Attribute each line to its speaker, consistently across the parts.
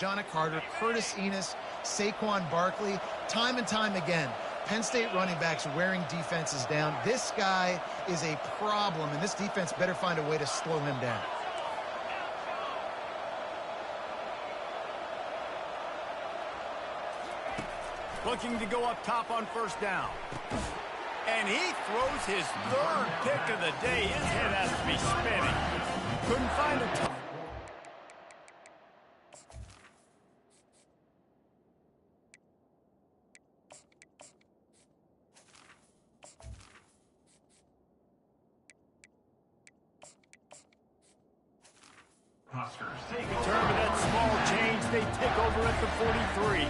Speaker 1: John Carter, Curtis Enos, Saquon Barkley, time and time again. Penn State running backs wearing defenses down. This guy is a problem, and this defense better find a way to slow him down.
Speaker 2: Looking to go up top on first down. And he throws his third pick of the day. His head has to be spinning. Couldn't find a determined that small change, they take over at the 43.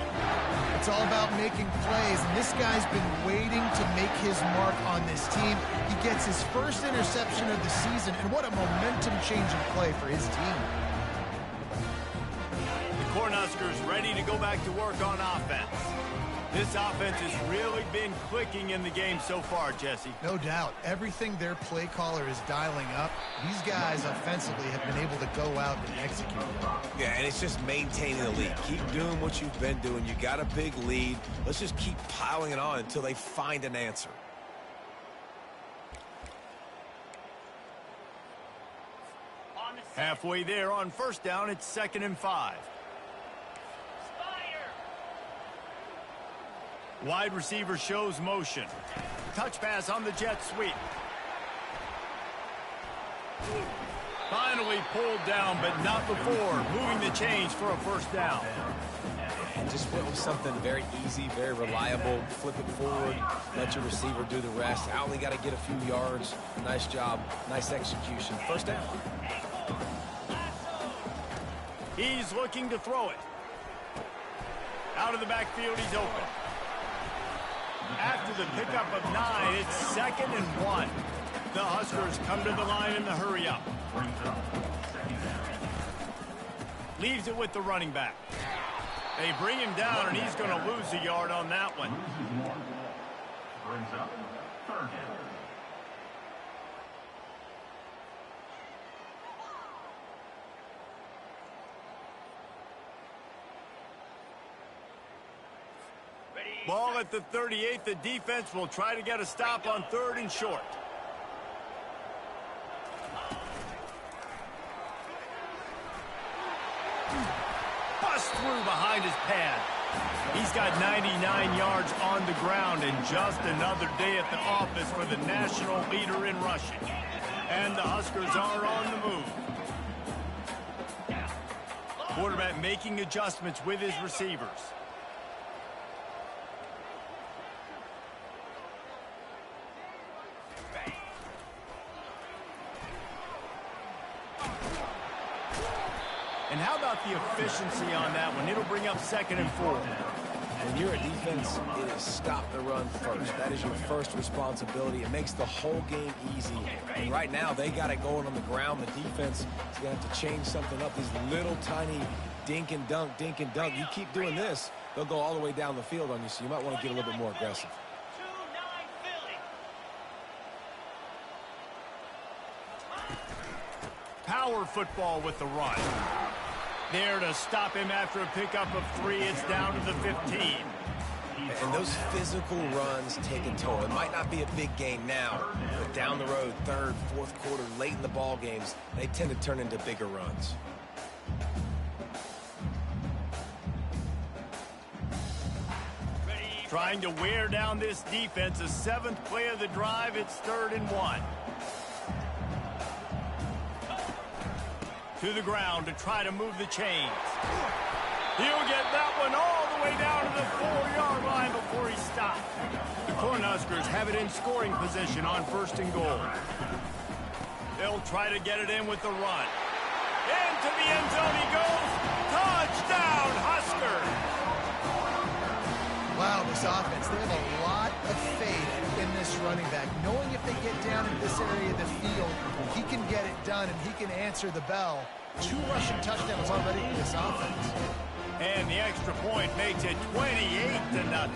Speaker 1: It's all about making plays, and this guy's been waiting to make his mark on this team. He gets his first interception of the season, and what a momentum-changing play for his team.
Speaker 2: The Cornhuskers ready to go back to work on offense. This offense has really been clicking in the game so far, Jesse.
Speaker 1: No doubt. Everything their play caller is dialing up, these guys offensively have been able to go out and execute.
Speaker 3: Yeah, and it's just maintaining the lead. Keep doing what you've been doing. You got a big lead. Let's just keep piling it on until they find an answer.
Speaker 2: Halfway there on first down, it's 2nd and 5. Wide receiver shows motion. Touch pass on the jet sweep. Finally pulled down, but not before moving the chains for a first down.
Speaker 3: And just went with something very easy, very reliable. Flip it forward, let your receiver do the rest. I only got to get a few yards. Nice job, nice execution. First down.
Speaker 2: He's looking to throw it. Out of the backfield, he's open. After the pickup of 9, it's 2nd and 1. The Huskers come to the line in the hurry-up. Leaves it with the running back. They bring him down, and he's going to lose a yard on that one.
Speaker 4: Brings up 3rd down.
Speaker 2: Ball at the 38. The defense will try to get a stop on 3rd and short. Bust through behind his pad. He's got 99 yards on the ground, and just another day at the office for the national leader in rushing. And the Huskers are on the move. Quarterback making adjustments with his receivers. And how about the efficiency on that one? It'll bring up 2nd and 4.
Speaker 3: When you're a defense, it is stop the run first. That is your first responsibility. It makes the whole game easy. And right now, they got it going on the ground. The defense is going to have to change something up. These little tiny dink and dunk, dink and dunk. You keep doing this, they'll go all the way down the field on you, so you might want to get a little bit more aggressive.
Speaker 2: Power football with the run. There to stop him after a pickup of 3. It's down to the 15.
Speaker 3: And those physical runs take a toll. It might not be a big game now, but down the road, 3rd, 4th quarter, late in the ball games, they tend to turn into bigger runs.
Speaker 2: Trying to wear down this defense. The 7th play of the drive. It's 3rd and 1. To the ground to try to move the chains. He'll get that one all the way down to the 4-yard line before he stops. The Cornhuskers have it in scoring position on 1st and goal. They'll try to get it in with the run. Into the end zone he goes. Touchdown, Huskers!
Speaker 1: Wow, this offense, they have a lot of faith in this running back, knowing if they get down in this area of the field, he can get it done and he can answer the bell. 2 rushing touchdowns already in this offense.
Speaker 2: And the extra point makes it 28-0.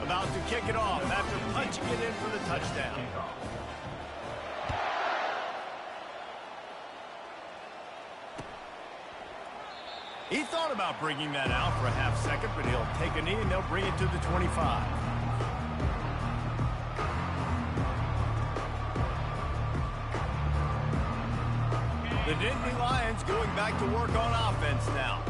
Speaker 2: About to kick it off after punching it in for the touchdown. He thought about bringing that out for a half second, but he'll take a knee and they'll bring it to the 25. The Nittany Lions going back to work on offense now.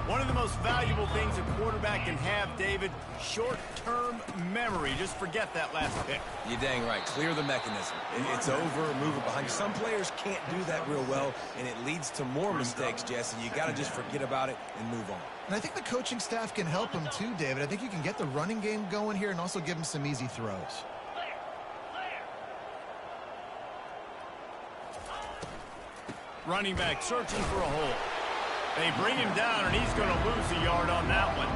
Speaker 2: One of the most valuable things a quarterback can have, David, short-term memory. Just forget that last pick.
Speaker 3: You're dang right. Clear the mechanism. It's over, move it behind you. Some players can't do that real well, and it leads to more mistakes, Jesse. You got to just forget about it and move on.
Speaker 1: And I think the coaching staff can help him too, David. I think you can get the running game going here and also give him some easy throws.
Speaker 2: Running back searching for a hole. They bring him down, and he's going to lose a yard on that one.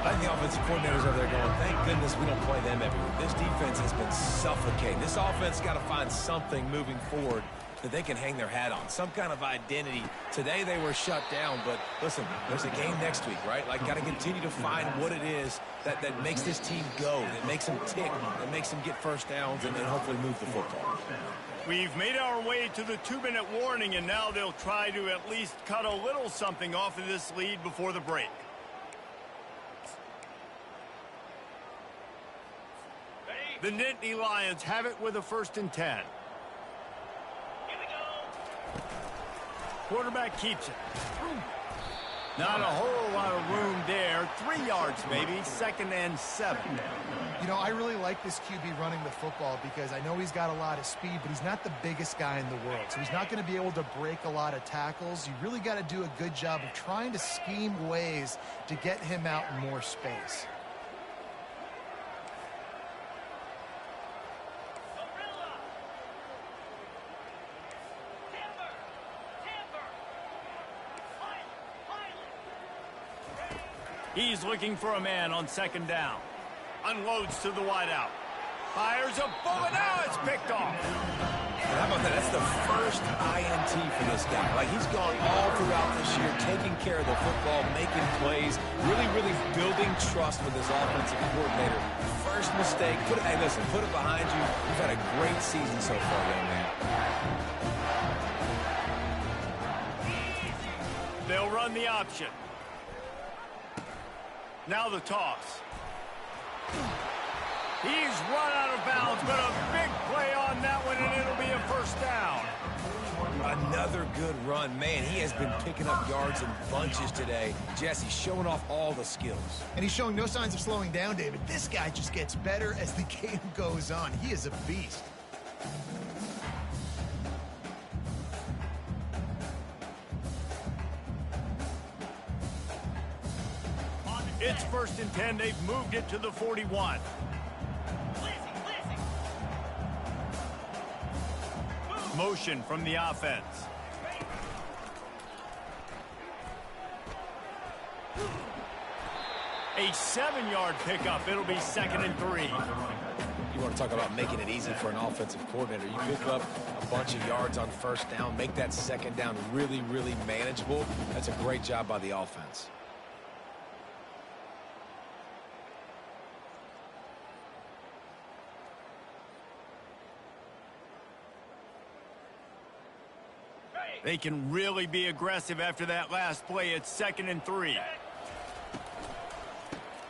Speaker 3: I think the offensive coordinators over there going, thank goodness we don't play them every week. This defense has been suffocating. This offense got to find something moving forward that they can hang their hat on, some kind of identity. Today they were shut down, but listen, there's a game next week, right? Like, got to continue to find what it is that makes this team go, that makes them tick, that makes them get first downs, and then hopefully move the football.
Speaker 2: We've made our way to the 2-minute warning, and now they'll try to at least cut a little something off of this lead before the break. The Nittany Lions have it with a 1st and 10. Quarterback keeps it. Not a whole lot of room there. 3 yards maybe. 2nd and 7.
Speaker 1: You know, I really like this QB running the football because I know he's got a lot of speed, but he's not the biggest guy in the world. So he's not going to be able to break a lot of tackles. You really got to do a good job of trying to scheme ways to get him out in more space.
Speaker 2: He's looking for a man on 2nd down. Unloads to the wideout. Fires a bullet. Now it's picked off.
Speaker 3: And how about that? That's the first INT for this guy. Like, he's gone all throughout this year, taking care of the football, making plays, really, really building trust with his offensive coordinator. First mistake. Hey, listen, put it behind you. You've had a great season so far, young man.
Speaker 2: They'll run the option. Now the toss. He's run out of bounds, but a big play on that one, and it'll be a 1st down.
Speaker 3: Another good run. Man, he has been picking up yards in bunches today. Jesse showing off all the skills.
Speaker 1: And he's showing no signs of slowing down, David. This guy just gets better as the game goes on. He is a beast.
Speaker 2: It's 1st and 10. They've moved it to the 41. Motion from the offense. A 7-yard pickup. It'll be 2nd and 3.
Speaker 3: You want to talk about making it easy for an offensive coordinator. You pick up a bunch of yards on 1st down, make that 2nd down really, really manageable. That's a great job by the offense.
Speaker 2: They can really be aggressive after that last play. It's 2nd and 3.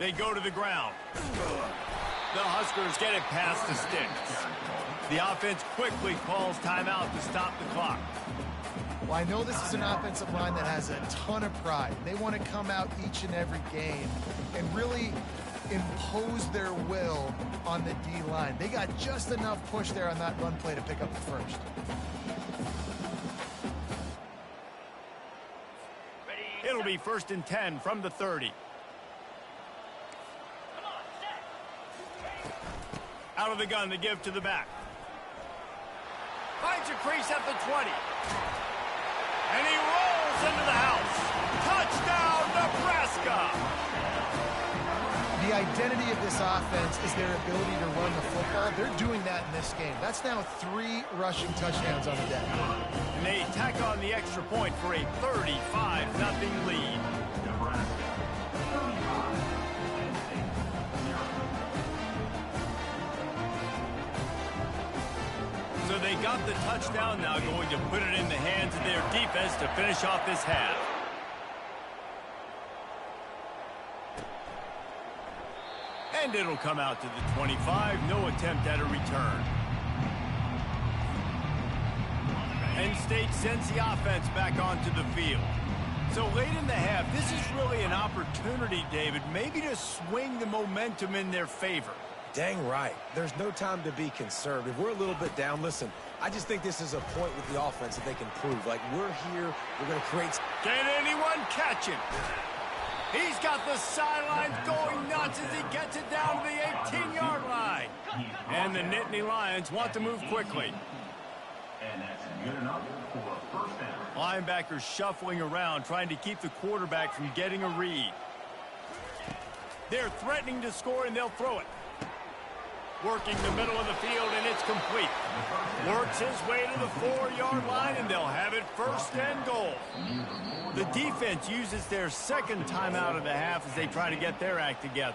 Speaker 2: They go to the ground. The Huskers get it past the sticks. The offense quickly calls timeout to stop the clock.
Speaker 1: Well, I know this is an offensive line that has a ton of pride. They want to come out each and every game and really impose their will on the D-line. They got just enough push there on that run play to pick up the 1st.
Speaker 2: It'll be 1st and 10 from the 30. Out of the gun to give to the back. Finds a crease at the 20. And he rolls into the house. Touchdown, Nebraska!
Speaker 1: The identity of this offense is their ability to run the football. They're doing that in this game. That's now 3 rushing touchdowns on the day.
Speaker 2: And they tack on the extra point for a 35-0 lead. So they got the touchdown, now going to put it in the hands of their defense to finish off this half. And it'll come out to the 25. No attempt at a return. Penn State sends the offense back onto the field. So late in the half, this is really an opportunity, David, maybe to swing the momentum in their favor.
Speaker 3: Dang right. There's no time to be conservative. We're a little bit down. Listen, I just think this is a point with the offense that they can prove. Like, we're here, we're going to create...
Speaker 2: Can anyone catch him? He's got the sidelines going nuts as he gets it down to the 18-yard line. And the Nittany Lions want to move quickly.
Speaker 4: And that's good enough for a first down.
Speaker 2: Linebackers shuffling around, trying to keep the quarterback from getting a read. They're threatening to score, and they'll throw it. Working the middle of the field, and it's complete. Works his way to the 4-yard line, and they'll have it first and goal. The defense uses their second timeout of the half as they try to get their act together.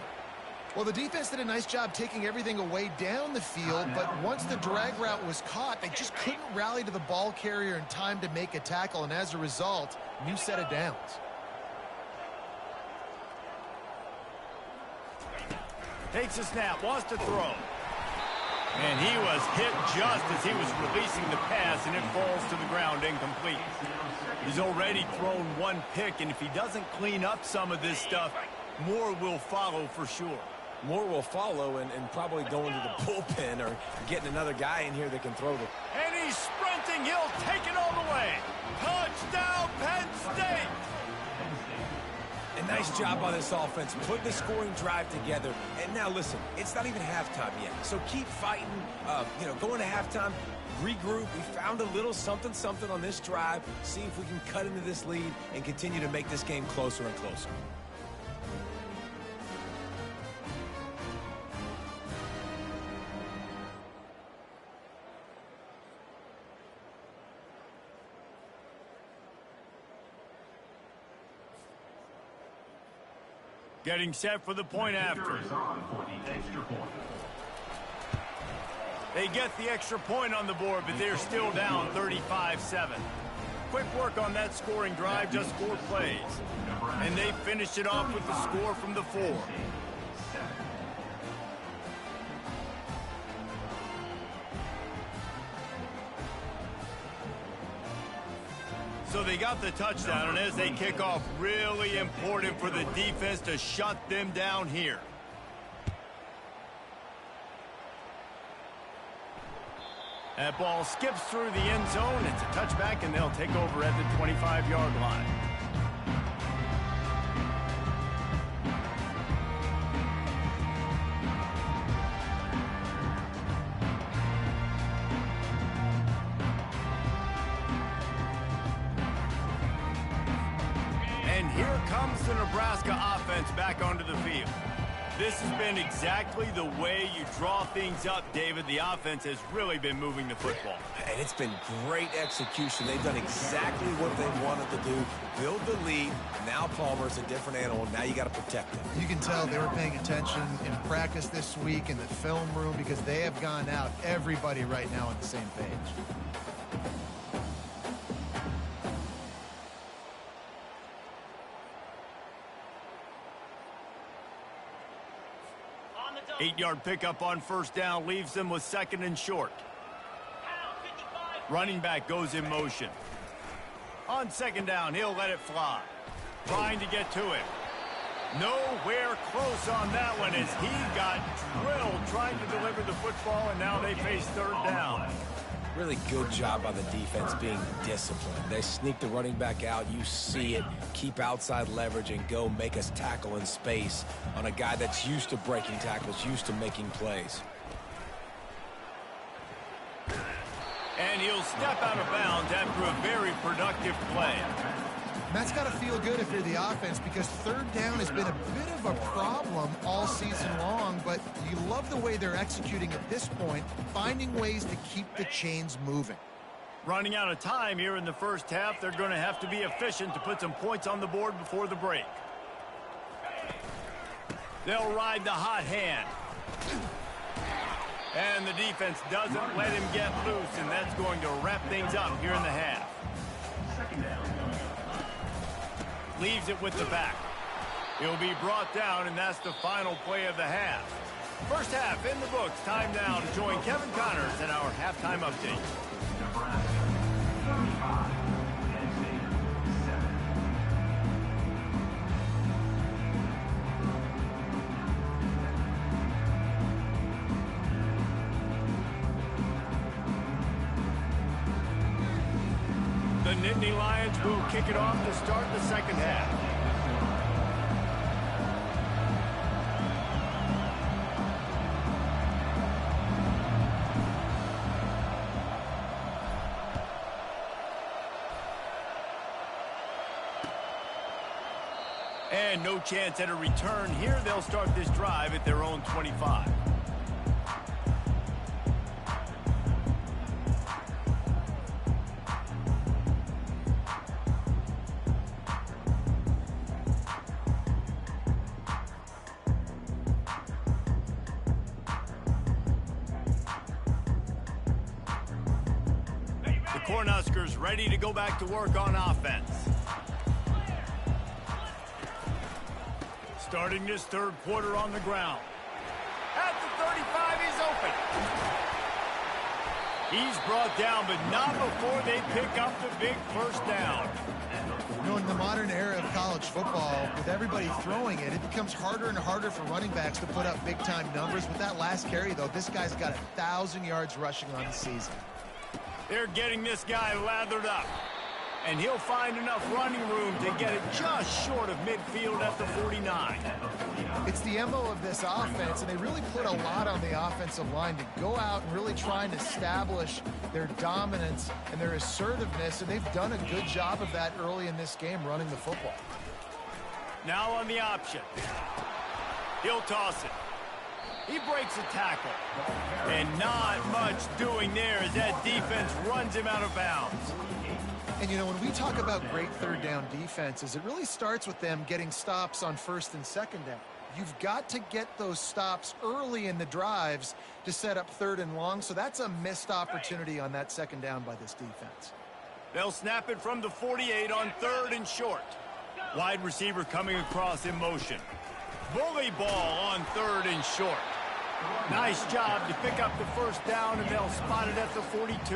Speaker 1: Well, the defense did a nice job taking everything away down the field, but once the drag route was caught, they just couldn't rally to the ball carrier in time to make a tackle, and as a result, new set of downs.
Speaker 2: Takes a snap, wants to throw. And he was hit just as he was releasing the pass, and it falls to the ground incomplete. He's already thrown one pick, and if he doesn't clean up some of this stuff, more will follow for sure.
Speaker 3: More will follow and probably go into the bullpen or getting another guy in here that can throw the...
Speaker 2: And he's sprinting. He'll take it all the way. Touchdown, Penn State!
Speaker 3: A nice job by this offense, put the scoring drive together. And now listen, it's not even halftime yet. So keep fighting, going to halftime, regroup. We found a little something on this drive. See if we can cut into this lead and continue to make this game closer and closer.
Speaker 2: Getting set for the point after. They get the extra point on the board, but they're still down 35-7. Quick work on that scoring drive, just 4 plays. And they finished it off with the score from the 4. So they got the touchdown, and as they kick off, really important for the defense to shut them down here. That ball skips through the end zone. It's a touchback, and they'll take over at the 25-yard line. And here comes the Nebraska offense back onto the field. This has been exactly the way you draw things up, David. The offense has really been moving the football.
Speaker 3: And it's been great execution. They've done exactly what they wanted to do. Build the lead. Now Palmer's a different animal. Now you got to protect him.
Speaker 1: You can tell they were paying attention in practice this week in the film room because they have gone out, everybody right now on the same page.
Speaker 2: Eight-yard pickup on first down leaves them with second and short. Running back goes in motion. On second down, he'll let it fly. Trying to get to it. Nowhere close on that one as he got drilled trying to deliver the football, and now they face third down.
Speaker 3: Really good job by the defense being disciplined. They sneak the running back out. You see it. Keep outside leverage and go make us tackle in space on a guy that's used to breaking tackles, used to making plays.
Speaker 2: And he'll step out of bounds after a very productive play.
Speaker 1: That's got to feel good if you're the offense because third down has been a bit of a problem all season long, but you love the way they're executing at this point, finding ways to keep the chains moving.
Speaker 2: Running out of time here in the first half, they're going to have to be efficient to put some points on the board before the break. They'll ride the hot hand. And the defense doesn't let him get loose, and that's going to wrap things up here in the half.
Speaker 4: Second down.
Speaker 2: Leaves it with the back. He'll be brought down, and that's the final play of the half. First half in the books. Time now to join Kevin Connors in our halftime update.
Speaker 4: Nebraska 35, NC Neb 7.
Speaker 2: The Nittany Lions will kick it off to start the second half. And no chance at a return here. They'll start this drive at their own 25. The Cornhuskers ready to go back to work on offense. Starting this third quarter on the ground. At the 35, he's open. He's brought down, but not before they pick up the big first down.
Speaker 1: You know, in the modern era of college football, with everybody throwing it, it becomes harder and harder for running backs to put up big-time numbers. With that last carry, though, this guy's got 1,000 yards rushing on the season.
Speaker 2: They're getting this guy lathered up. And he'll find enough running room to get it just short of midfield at the 49.
Speaker 1: It's the MO of this offense, and they really put a lot on the offensive line to go out and really try and establish their dominance and their assertiveness, and they've done a good job of that early in this game running the football.
Speaker 2: Now on the option. He'll toss it. He breaks a tackle. And not much doing there as that defense runs him out of bounds.
Speaker 1: And, you know, when we talk about great third down defenses, it really starts with them getting stops on first and second down. You've got to get those stops early in the drives to set up third and long, so that's a missed opportunity on that second down by this defense.
Speaker 2: They'll snap it from the 48 on third and short. Wide receiver coming across in motion. Bully ball on third and short. Nice job to pick up the first down, and they'll spot it at the 42.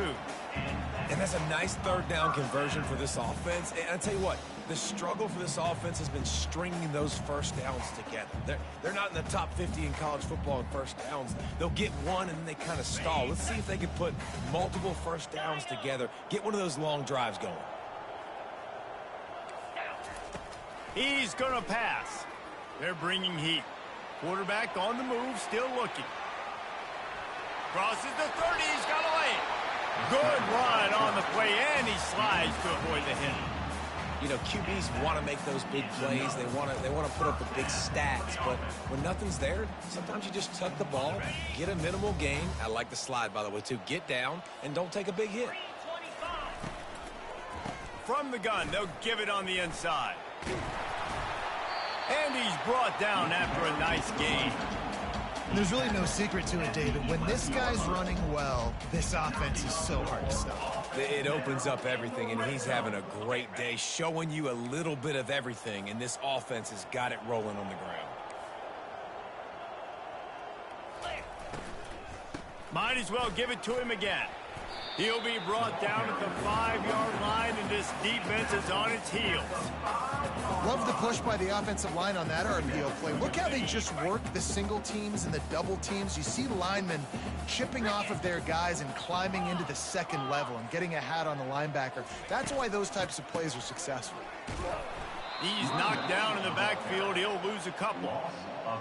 Speaker 3: And that's a nice third down conversion for this offense. And I tell you what, the struggle for this offense has been stringing those first downs together. They're not in the top 50 in college football in first downs. They'll get one and then they kind of stall. Let's see if they can put multiple first downs together, get one of those long drives going.
Speaker 2: He's going to pass. They're bringing heat. Quarterback on the move, still looking. Crosses the 30, he's got a lane. Good run on the play, and he slides to avoid the hit.
Speaker 3: You know, QBs want to make those big plays. They want to put up the big stats. But when nothing's there, sometimes you just tuck the ball, get a minimal gain. I like the slide, by the way, too. Get down and don't take a big hit.
Speaker 2: From the gun, they'll give it on the inside. And he's brought down after a nice gain.
Speaker 1: There's really no secret to it, David. When this guy's running well, this offense is so hard to stop.
Speaker 3: It opens up everything, and he's having a great day, showing you a little bit of everything, and this offense has got it rolling on the ground.
Speaker 2: Might as well give it to him again. He'll be brought down at the 5-yard line, and this defense is on its heels.
Speaker 1: Love the push by the offensive line on that RPO play. Look how they just work the single teams and the double teams. You see linemen chipping off of their guys and climbing into the second level and getting a hat on the linebacker. That's why those types of plays are successful.
Speaker 2: He's knocked down in the backfield. He'll lose a couple.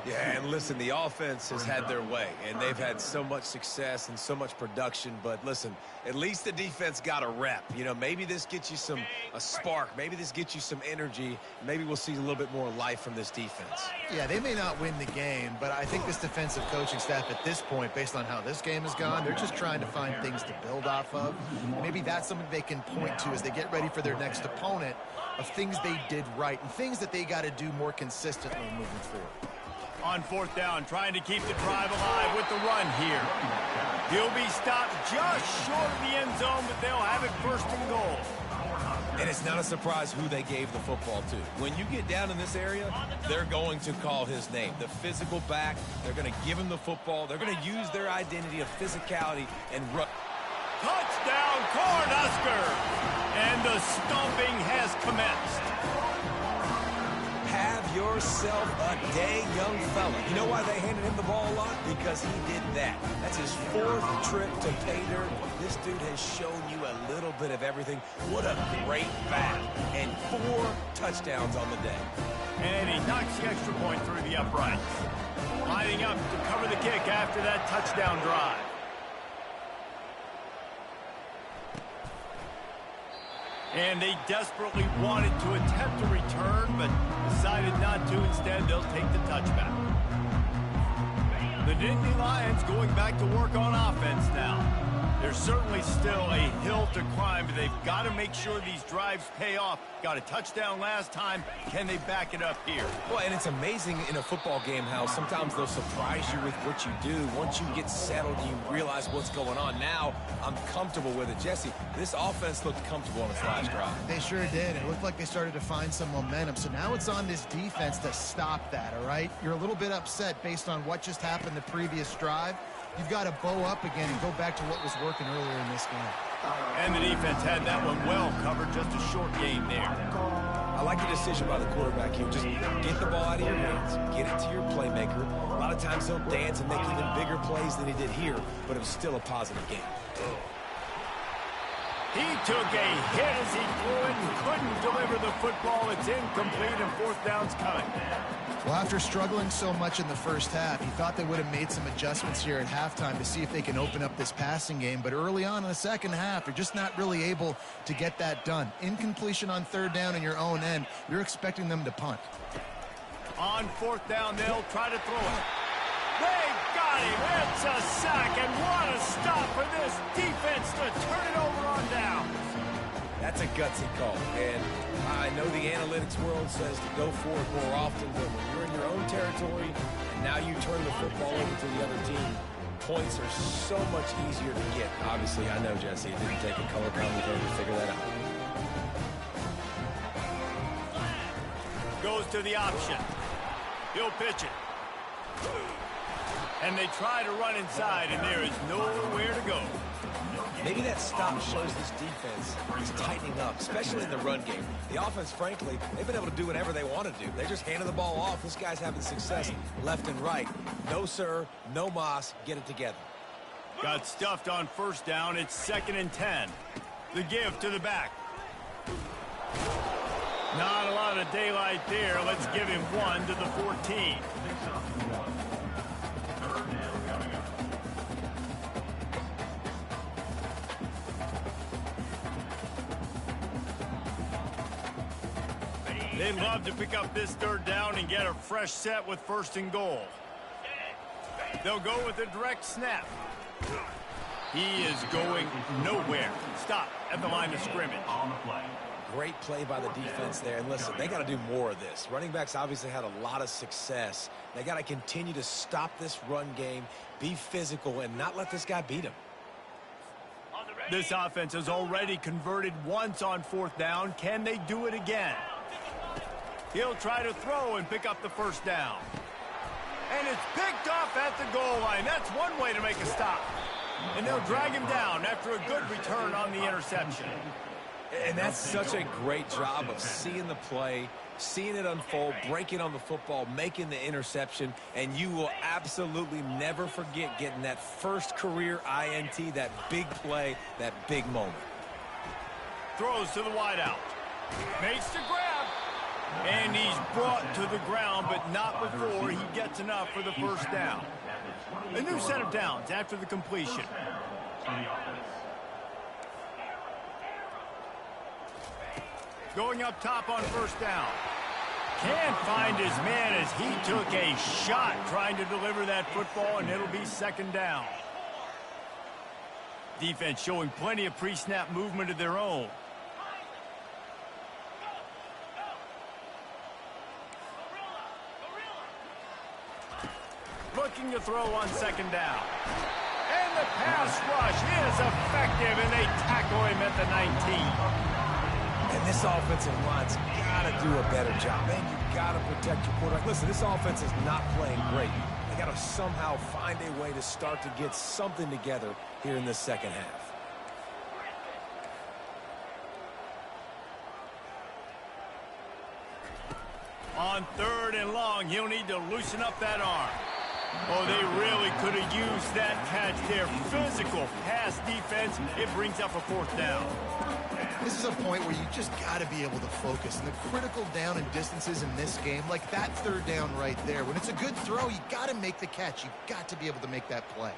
Speaker 3: Yeah, and listen, the offense has had their way, and they've had so much success and so much production. But listen, at least the defense got a rep. You know, maybe this gets you a spark. Maybe this gets you some energy. Maybe we'll see a little bit more life from this defense.
Speaker 1: Yeah, they may not win the game, but I think this defensive coaching staff at this point, based on how this game has gone, they're just trying to find things to build off of. Maybe that's something they can point to as they get ready for their next opponent, of things they did right and things that they got to do more consistently moving forward.
Speaker 2: On fourth down, trying to keep the drive alive with the run here. He'll be stopped just short of the end zone, but they'll have it first and goal.
Speaker 3: And it's not a surprise who they gave the football to. When you get down in this area, they're going to call his name. The physical back, they're going to give him the football. They're going to use their identity of physicality and run.
Speaker 2: Touchdown, Cornhuskers! And the stomping has commenced.
Speaker 3: Have yourself a day, young fella. You know why they handed him the ball a lot? Because he did that. That's his 4th trip to pay dirt. This dude has shown you a little bit of everything. What a great back. And 4 touchdowns on the day.
Speaker 2: And he knocks the extra point through the uprights. Lining up to cover the kick after that touchdown drive. And they desperately wanted to attempt a return, but decided not to. Instead, they'll take the touchback. The Nittany Lions going back to work on offense now. There's certainly still a hill to climb, but they've got to make sure these drives pay off. Got a touchdown last time. Can they back it up here?
Speaker 3: Well, and it's amazing in a football game how sometimes they'll surprise you with what you do. Once you get settled, you realize what's going on. Now, I'm comfortable with it. Jesse, this offense looked comfortable on its last drive.
Speaker 1: They sure did. It looked like they started to find some momentum. So now it's on this defense to stop that, all right? You're a little bit upset based on what just happened the previous drive. You've got to bow up again and go back to what was working earlier in this game.
Speaker 2: And the defense had that one well covered. Just a short game there.
Speaker 3: I like the decision by the quarterback here. Just get the ball out of your hands. Get it to your playmaker. A lot of times he'll dance and make even bigger plays than he did here, but it was still a positive game.
Speaker 2: He took a hit as he threw it and couldn't deliver the football. It's incomplete and 4th down's coming.
Speaker 1: Well, after struggling so much in the first half, he thought they would have made some adjustments here at halftime to see if they can open up this passing game. But early on in the second half, they're just not really able to get that done. Incompletion on 3rd down in your own end, you're expecting them to punt.
Speaker 2: On 4th down, they'll try to throw it. They got him. It's a sack, and what a stop for this defense to turn it over on down.
Speaker 3: That's a gutsy call, and I know the analytics world says to go for it more often, but when you're in your own territory and now you turn the football over to the other team, points are so much easier to get. Obviously, I know, Jesse, it didn't take a color commentator to figure that out.
Speaker 2: Goes to the option. He'll pitch it. And they try to run inside, and there is nowhere to go.
Speaker 3: Maybe that stop shows this defense is tightening up, especially in the run game. The offense, frankly, they've been able to do whatever they want to do. They just handed the ball off. This guy's having success left and right. No, sir, no mas. Get it together.
Speaker 2: Got stuffed on 1st down. It's 2nd and 10. The give to the back. Not a lot of daylight there. Let's give him 1 to the 14. They'd love to pick up this 3rd down and get a fresh set with 1st and goal. They'll go with a direct snap. He is going nowhere. Stop at the line of scrimmage.
Speaker 3: Great play by the defense there. And listen, they got to do more of this. Running backs obviously had a lot of success. They got to continue to stop this run game, be physical, and not let this guy beat him.
Speaker 2: This offense has already converted once on 4th down. Can they do it again? He'll try to throw and pick up the 1st down. And it's picked off at the goal line. That's one way to make a stop. And they'll drag him down after a good return on the interception.
Speaker 3: And that's such a great job of seeing the play, seeing it unfold, breaking on the football, making the interception, and you will absolutely never forget getting that first career INT, that big play, that big moment.
Speaker 2: Throws to the wideout. Makes the grab. And he's brought to the ground, but not before he gets enough for the 1st down. A new set of downs after the completion. Going up top on 1st down. Can't find his man as he took a shot trying to deliver that football, and it'll be 2nd down. Defense showing plenty of pre-snap movement of their own. Looking to throw on 2nd down. And the pass rush is effective, and they tackle him at the 19.
Speaker 3: And this offensive line's got to do a better job. Man, you got to protect your quarterback. Listen, this offense is not playing great. They got to somehow find a way to start to get something together here in this second half.
Speaker 2: On 3rd and long, he'll need to loosen up that arm. Oh, they really could have used that catch there. Physical pass defense. It brings up a 4th down.
Speaker 1: This is a point where you just got to be able to focus. And the critical down and distances in this game, like that 3rd down right there, when it's a good throw, you got to make the catch. You got to be able to make that play.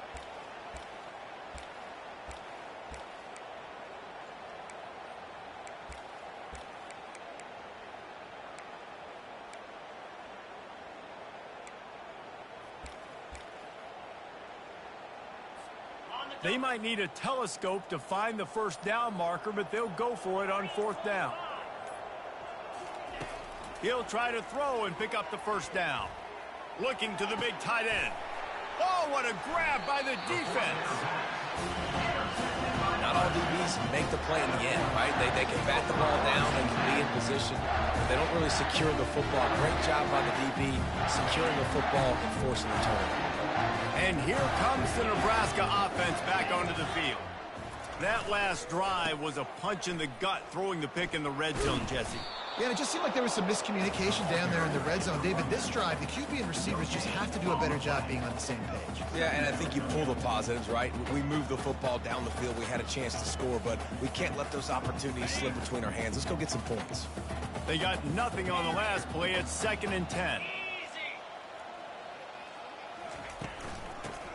Speaker 2: They might need a telescope to find the 1st down marker, but they'll go for it on 4th down. He'll try to throw and pick up the 1st down. Looking to the big tight end. Oh, what a grab by the defense.
Speaker 3: Not all DBs make the play in the end, right? They can bat the ball down and can be in position. But they don't really secure the football. Great job by the DB securing the football and forcing the turnover.
Speaker 2: And here comes the Nebraska offense back onto the field. That last drive was a punch in the gut, throwing the pick in the red zone, Jesse.
Speaker 1: Yeah, and it just seemed like there was some miscommunication down there in the red zone. David, this drive, the QB and receivers just have to do a better job being on the same page.
Speaker 3: Yeah, and I think you pull the positives, right? We moved the football down the field. We had a chance to score, but we can't let those opportunities slip between our hands. Let's go get some points.
Speaker 2: They got nothing on the last play. It's 2nd and 10.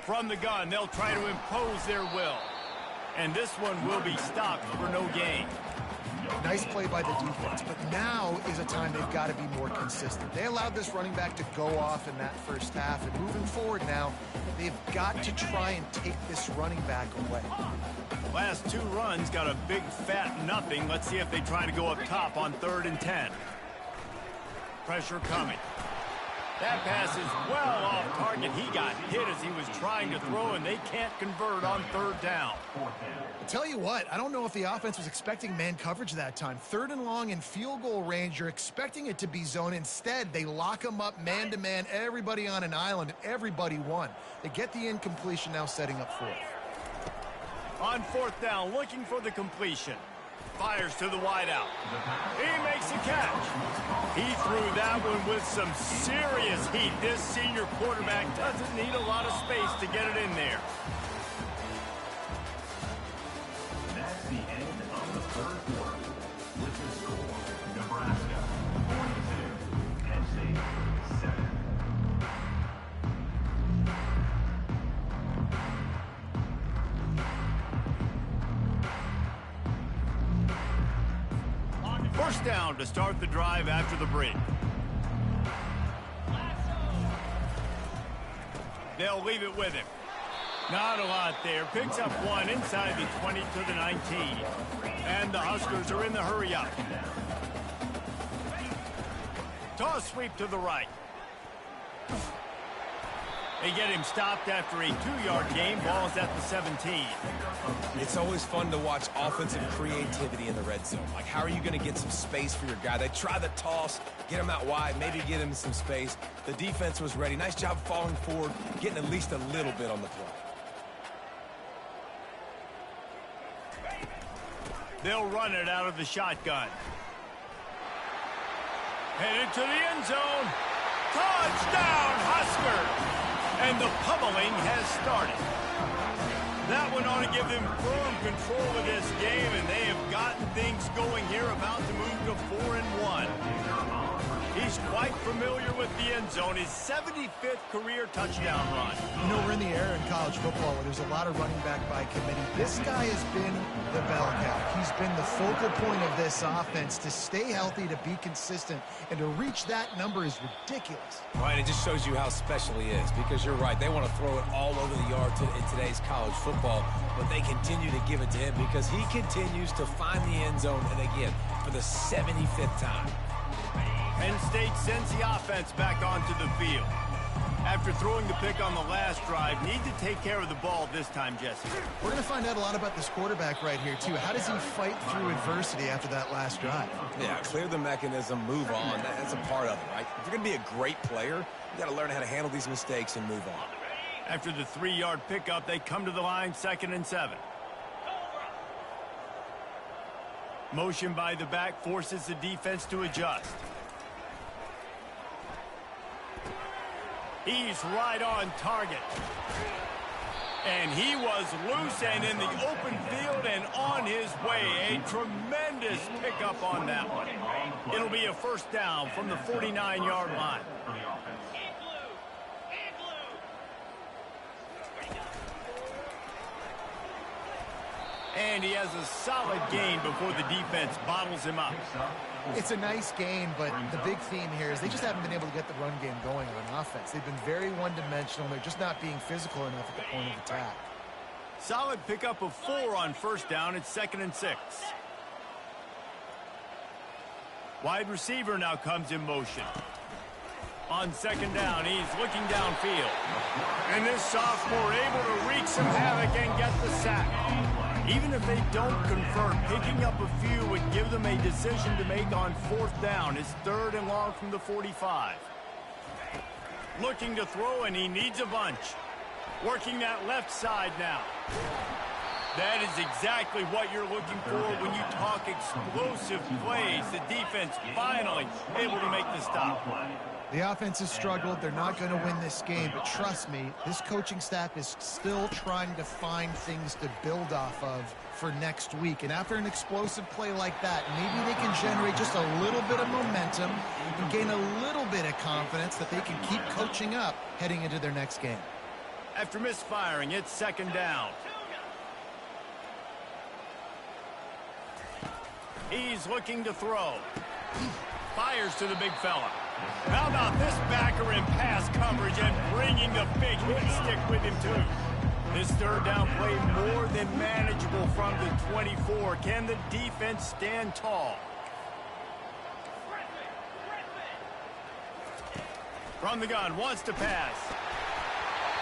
Speaker 2: From the gun, they'll try to impose their will. And this one will be stopped for no gain.
Speaker 1: Nice play by the defense, but now is a time they've got to be more consistent. They allowed this running back to go off in that 1st half, and moving forward now, they've got to try and take this running back away.
Speaker 2: Last 2 runs got a big fat nothing. Let's see if they try to go up top on 3rd and 10. Pressure coming. That pass is well off target. He got hit as he was trying to throw, and they can't convert on 3rd down.
Speaker 1: I'll tell you what, I don't know if the offense was expecting man coverage that time. 3rd and long in field goal range, you're expecting it to be zone. Instead, they lock them up man-to-man, everybody on an island, and everybody won. They get the incompletion, now setting up 4th.
Speaker 2: On 4th down, looking for the completion. Fires to the wideout. He makes a catch. He threw that one with some serious heat. This senior quarterback doesn't need a lot of space to get it in there.
Speaker 4: That's the end of the 3rd quarter. With the score, Nebraska 42, NC 7.
Speaker 2: First down to start the drive after the break. They'll leave it with him. Not a lot there. Picks up 1 inside the 20 to the 19. And the Huskers are in the hurry up. Toss sweep to the right. They get him stopped after a 2-yard gain. Ball's at the 17.
Speaker 3: It's always fun to watch offensive creativity in the red zone. Like, how are you going to get some space for your guy? They try the toss, get him out wide, maybe get him some space. The defense was ready. Nice job falling forward, getting at least a little bit on the play.
Speaker 2: They'll run it out of the shotgun. Headed to the end zone. Touchdown, Huskers! And the pummeling has started. That one ought to give them firm control of this game, and they have gotten things going here, about to move to 4-1. He's quite familiar with the end zone, his 75th career touchdown run.
Speaker 1: You know, we're in the era in college football where there's a lot of running back by committee. This guy has been the bell cow. He's been the focal point of this offense. To stay healthy, to be consistent, and to reach that number is ridiculous.
Speaker 3: Right, it just shows you how special he is, because you're right. They want to throw it all over the yard in today's college football, but they continue to give it to him because he continues to find the end zone, and again, for the 75th time.
Speaker 2: Penn State sends the offense back onto the field. After throwing the pick on the last drive, need to take care of the ball this time, Jesse.
Speaker 1: We're going to find out a lot about this quarterback right here, too. How does he fight through adversity after that last drive?
Speaker 3: Yeah, clear the mechanism, move on. That's a part of it, right? If you're going to be a great player, you got to learn how to handle these mistakes and move on.
Speaker 2: After the 3-yard pickup, they come to the line, 2nd and 7. Motion by the back forces the defense to adjust. He's right on target. And he was loose and in the open field and on his way. A tremendous pickup on that one. It'll be a first down from the 49-yard line. And he has a solid gain before the defense bottles him up.
Speaker 1: It's a nice gain, but the big theme here is they just haven't been able to get the run game going on offense. They've been very one-dimensional. They're just not being physical enough at the point of attack.
Speaker 2: Solid pickup of 4 on first down. It's 2nd and 6. Wide receiver now comes in motion. On 2nd down, he's looking downfield. And this sophomore able to wreak some havoc and get the sack. Even if they don't convert, picking up a few would give them a decision to make on 4th down. It's 3rd and long from the 45. Looking to throw, and he needs a bunch. Working that left side now. That is exactly what you're looking for when you talk explosive plays. The defense finally able to make the stop.
Speaker 1: The offense has struggled. They're not going to win this game, but trust me, this coaching staff is still trying to find things to build off of for next week. And after an explosive play like that, maybe they can generate just a little bit of momentum and gain a little bit of confidence that they can keep coaching up heading into their next game.
Speaker 2: After misfiring, it's 2nd down. He's looking to throw. Fires to the big fella. How about this backer in pass coverage and bringing the big hit stick with him, too? This 3rd down play more than manageable from the 24. Can the defense stand tall? From the gun, wants to pass.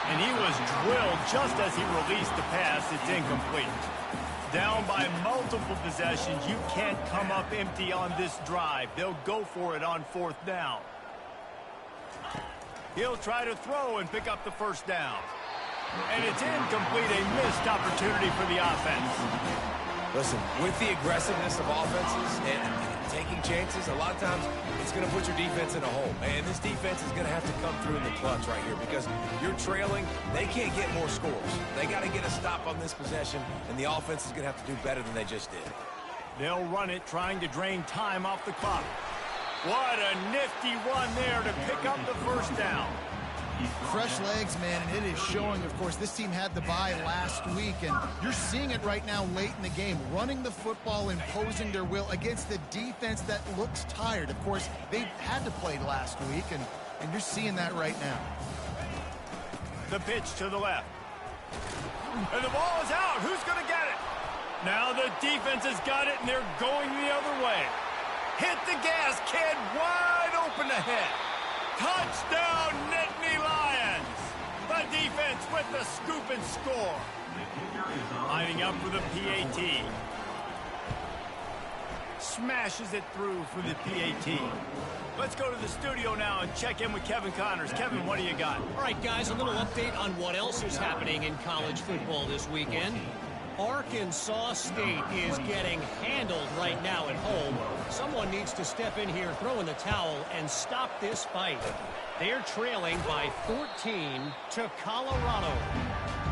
Speaker 2: And he was drilled just as he released the pass. It's incomplete. Down by multiple possessions. You can't come up empty on this drive. They'll go for it on 4th down. He'll try to throw and pick up the 1st down. And it's incomplete, a missed opportunity for the offense.
Speaker 3: Listen, with the aggressiveness of offenses and taking chances, a lot of times it's going to put your defense in a hole. And this defense is going to have to come through in the clutch right here because you're trailing. They can't get more scores. They got to get a stop on this possession, and the offense is going to have to do better than they just did.
Speaker 2: They'll run it, trying to drain time off the clock. What a nifty run there to pick up the 1st down.
Speaker 1: Fresh legs, man, and it is showing. Of course, this team had the bye last week, and you're seeing it right now late in the game, running the football, imposing their will against the defense that looks tired. Of course, they had to play last week, and you're seeing that right now.
Speaker 2: The pitch to the left. And the ball is out. Who's going to get it? Now the defense has got it, and they're going the other way. Hit the gas, kid. Wide open ahead. Touchdown, Nittany Lions! The defense with the scoop and score. Lining up for the PAT. Smashes it through for the PAT. Let's go to the studio now and check in with Kevin Connors. Kevin, what do you got?
Speaker 5: All right, guys, a little update on what else is happening in college football this weekend. Arkansas State is getting handled right now at home. Someone needs to step in here, throw in the towel, and stop this fight. They're trailing by 14 to Colorado.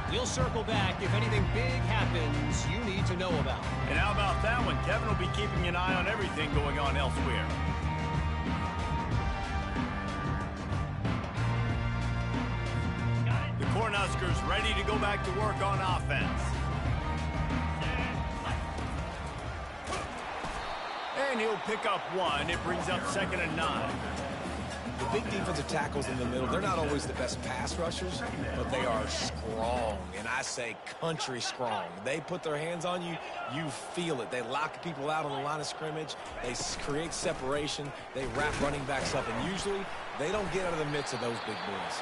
Speaker 5: We'll circle back if anything big happens you need to know about.
Speaker 2: And how about that one? Kevin will be keeping an eye on everything going on elsewhere. The Cornhuskers ready to go back to work on offense. And he'll pick up one. It brings up 2nd and 9.
Speaker 3: The big defensive tackles in the middle, they're not always the best pass rushers, but they are strong, and I say country strong. They put their hands on you, you feel it. They lock people out on the line of scrimmage. They create separation. They wrap running backs up, and usually they don't get out of the midst of those big boys.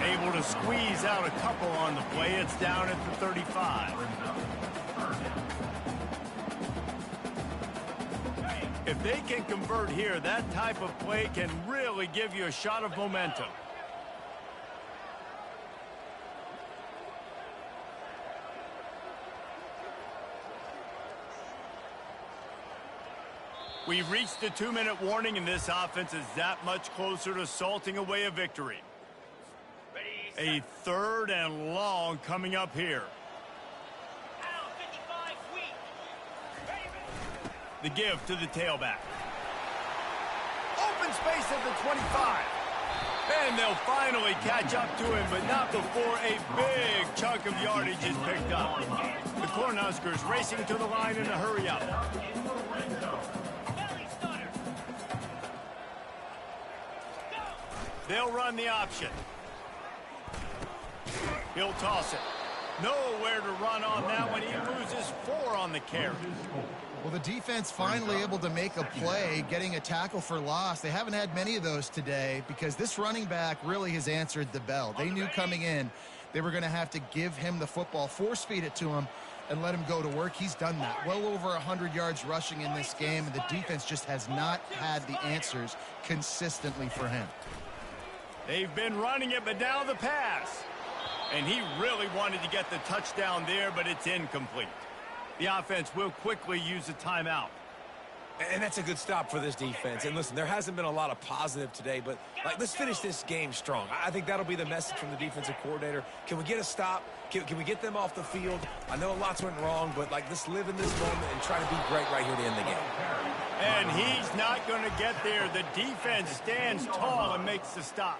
Speaker 2: Able to squeeze out a couple on the play. It's down at the 35. If they can convert here, that type of play can really give you a shot of momentum. We've reached the 2-minute warning, and this offense is that much closer to salting away a victory. A 3rd and long coming up here. The give to the tailback. Open space at the 25. And they'll finally catch up to him, but not before a big chunk of yardage is picked up. The Cornhuskers racing to the line in a hurry up. They'll run the option. He'll toss it. Nowhere to run on that one. He loses 4 on the carry.
Speaker 1: Well, the defense finally able to make a play, getting a tackle for loss. They haven't had many of those today because this running back really has answered the bell. They knew coming in they were going to have to give him the football, force feed it to him, and let him go to work. He's done that. Well over 100 yards rushing in this game, and the defense just has not had the answers consistently for him.
Speaker 2: They've been running it, but now the pass. And he really wanted to get the touchdown there, but it's incomplete. The offense will quickly use a timeout.
Speaker 3: And that's a good stop for this defense. And listen, there hasn't been a lot of positive today, but let's finish this game strong. I think that'll be the message from the defensive coordinator. Can we get a stop? Can we get them off the field? I know lots went wrong, but let's live in this moment and try to be great right here to end the game.
Speaker 2: And he's not going to get there. The defense stands tall and makes the stop.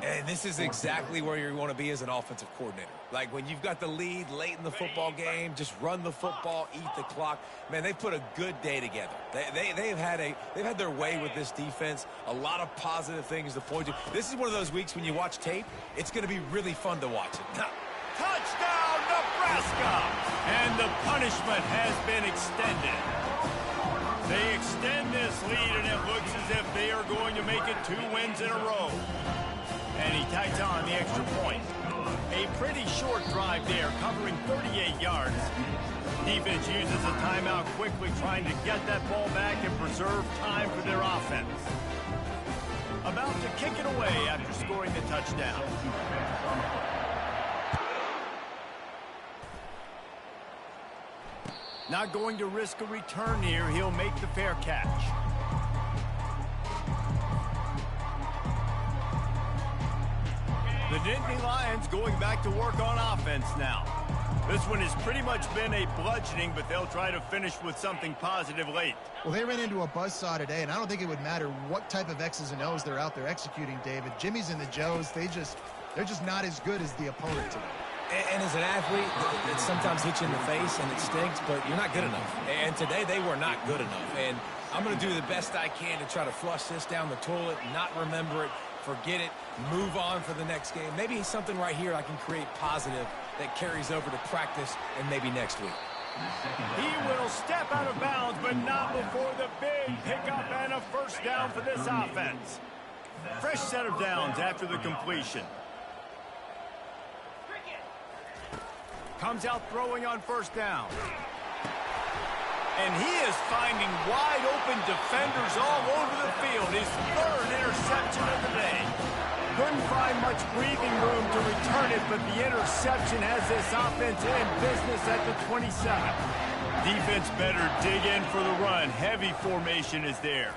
Speaker 3: And this is exactly where you want to be as an offensive coordinator. Like when you've got the lead late in the football game, just run the football, eat the clock. Man, they've put a good day together. They've had their way with this defense. A lot of positive things to point to. This is one of those weeks when you watch tape, it's going to be really fun to watch it.
Speaker 2: Touchdown, Nebraska! And the punishment has been extended. They extend this lead, and it looks as if they are going to make it 2 wins in a row. And he tags on the extra point. A pretty short drive there, covering 38 yards. Defense uses a timeout quickly, trying to get that ball back and preserve time for their offense. About to kick it away after scoring the touchdown. Not going to risk a return here. He'll make the fair catch. The Nittany Lions going back to work on offense now. This one has pretty much been a bludgeoning, but they'll try to finish with something positive late.
Speaker 1: Well, they ran into a buzzsaw today, and I don't think it would matter what type of X's and O's they're out there executing, David. Jimmy's and the Joes, they're just not as good as the opponent today.
Speaker 3: And as an athlete, it sometimes hits you in the face and it stinks, but you're not good enough. And today they were not good enough. And I'm going to do the best I can to try to flush this down the toilet, not remember it, forget it, move on for the next game. Maybe something right here I can create positive that carries over to practice and maybe next week.
Speaker 2: He will step out of bounds, but not before the big pickup and a first down for this offense. Fresh set of downs after the completion. Comes out throwing on first down. And he is finding wide open defenders all over the field. His 3rd interception of the day. Couldn't find much breathing room to return it, but the interception has this offense in business at the 27. Defense better dig in for the run. Heavy formation is there.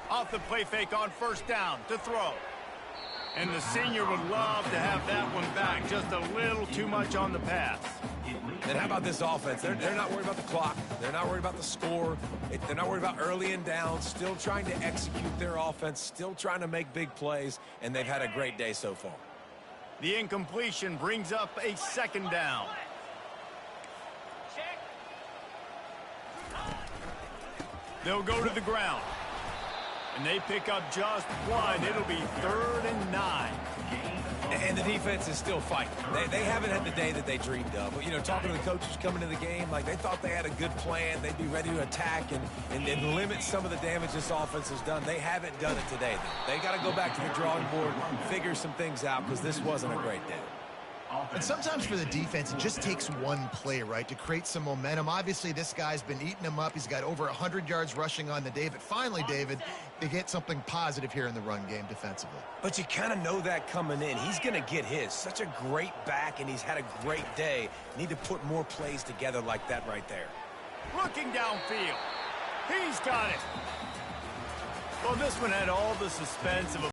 Speaker 2: Off the play fake on first down to throw. And the senior would love to have that one back. Just a little too much on the pass.
Speaker 3: And how about this offense? They're not worried about the clock. They're not worried about the score. They're not worried about early and down. Still trying to execute their offense. Still trying to make big plays. And they've had a great day so far.
Speaker 2: The incompletion brings up a 2nd down. They'll go to the ground. And they pick up just 1. It'll be 3rd and 9.
Speaker 3: And the defense is still fighting. They haven't had the day that they dreamed of. But, you know, talking to the coaches coming into the game, like they thought they had a good plan. They'd be ready to attack and limit some of the damage this offense has done. They haven't done it today. They got to go back to the drawing board, figure some things out, because this wasn't a great day.
Speaker 1: And sometimes for the defense, it just takes one play, right, to create some momentum. Obviously, this guy's been eating them up. He's got over 100 yards rushing on the day. But finally, David, they get something positive here in the run game defensively.
Speaker 3: But you kind of know that coming in. He's going to get his. Such a great back, and he's had a great day. Need to put more plays together like that right there.
Speaker 2: Looking downfield. He's got it. Well, this one had all the suspense of a